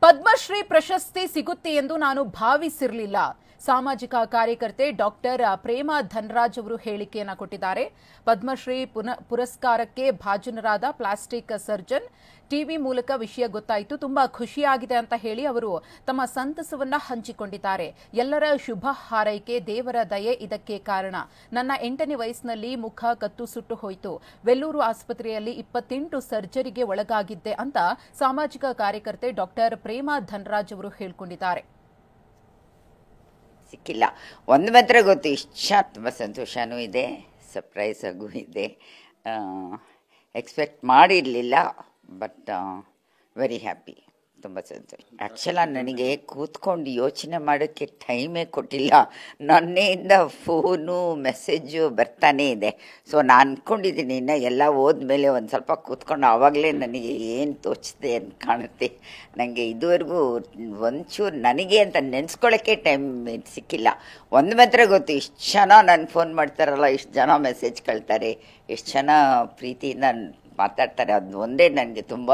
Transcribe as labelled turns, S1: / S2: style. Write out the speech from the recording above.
S1: ಪದ್ಮಶ್ರೀ ಪ್ರಶಸ್ತಿ ಸಿಗುತ್ತೆ ಎಂದು ನಾನು ಭಾವಿಸಿರಲಿಲ್ಲ. ಸಾಮಾಜಿಕ ಕಾರ್ಯಕರ್ತೆ ಡಾಕ್ಟರ್ ಪ್ರೇಮಾ ಧನರಾಜ್ ಅವರು ಹೇಳಿಕೆಯನ್ನ ಕೊಟ್ಟಿದ್ದಾರೆ. ಪದ್ಮಶ್ರೀ ಪುರಸ್ಕಾರಕ್ಕೆ ಭಾಜನರಾದ ಪ್ಲಾಸ್ಟಿಕ್ ಸರ್ಜನ್ ಟಿವಿ ಮೂಲಕ ವಿಷಯ ಗೊತ್ತಾಯಿತು, ತುಂಬಾ ಖುಷಿಯಾಗಿದೆ ಅಂತ ಹೇಳಿ ಅವರು ತಮ್ಮ ಸಂತಸವನ್ನ ಹಂಚಿಕೊಂಡಿದ್ದಾರೆ. ಎಲ್ಲರ ಶುಭ ಹಾರೈಕೆ, ದೇವರ ದಯೆ ಇದಕ್ಕೆ ಕಾರಣ. ನನ್ನ 8ನೇ ವಯಸ್ಸಿನಲ್ಲಿ ಮುಖ ಕತ್ತು ಸುಟ್ಟು ಹೋಯಿತು. ವೆಲ್ಲೂರು ಆಸ್ಪತ್ರೆಯಲ್ಲಿ 28 ಸರ್ಜರಿಗೆ ಒಳಗಾಗಿದ್ದೆ ಅಂತ ಸಾಮಾಜಿಕ ಕಾರ್ಯಕರ್ತೆ ಡಾಕ್ಟರ್ ಪ್ರೇಮಾ ಧನರಾಜ್ ಅವರು ಹೇಳಿಕೊಂಡಿದ್ದಾರೆ.
S2: ಸಿಕ್ಕಿಲ್ಲ. ಒಂದು ಮಾತ್ರ ಗೊತ್ತು, ಇಷ್ಟ ತುಂಬ ಸಂತೋಷನೂ ಇದೆ, ಸರ್ಪ್ರೈಸ್ ಆಗೂ ಇದೆ. ಎಕ್ಸ್ಪೆಕ್ಟ್ ಮಾಡಿರಲಿಲ್ಲ, ಬಟ್ ವೆರಿ ಹ್ಯಾಪಿ, ತುಂಬ ಸಂತೋಷ. ಆ್ಯಕ್ಚುಲಾಗಿ ನನಗೆ ಕೂತ್ಕೊಂಡು ಯೋಚನೆ ಮಾಡೋಕ್ಕೆ ಟೈಮೇ ಕೊಟ್ಟಿಲ್ಲ. ನನ್ನೆಯಿಂದ ಫೋನು ಮೆಸೇಜು ಬರ್ತಾನೇ ಇದೆ. ಸೊ ನಾನು ಅಂದ್ಕೊಂಡಿದ್ದೀನಿ ಇನ್ನು ಎಲ್ಲ ಹೋದ್ಮೇಲೆ ಒಂದು ಸ್ವಲ್ಪ ಕೂತ್ಕೊಂಡು ಆವಾಗಲೇ ನನಗೆ ಏನು ತೋಚಿದೆ ಅಂತ ಕಾಣುತ್ತೆ. ನನಗೆ ಇದುವರೆಗೂ ಒಂಚೂರು ನನಗೆ ಅಂತ ನೆನೆಸ್ಕೊಳ್ಳೋಕ್ಕೆ ಟೈಮ್ ಸಿಕ್ಕಿಲ್ಲ. ಒಂದು ಮಾತ್ರ ಗೊತ್ತು, ಇಷ್ಟು ಜನ ನಾನು ಫೋನ್ ಮಾಡ್ತಾರಲ್ಲ, ಇಷ್ಟು ಜನ ಮೆಸೇಜ್ ಕಳ್ತಾರೆ, ಎಷ್ಟು ಜನ ಪ್ರೀತಿಯಿಂದ ಮಾತಾಡ್ತಾರೆ, ಅದು ಒಂದೇ ನನಗೆ ತುಂಬ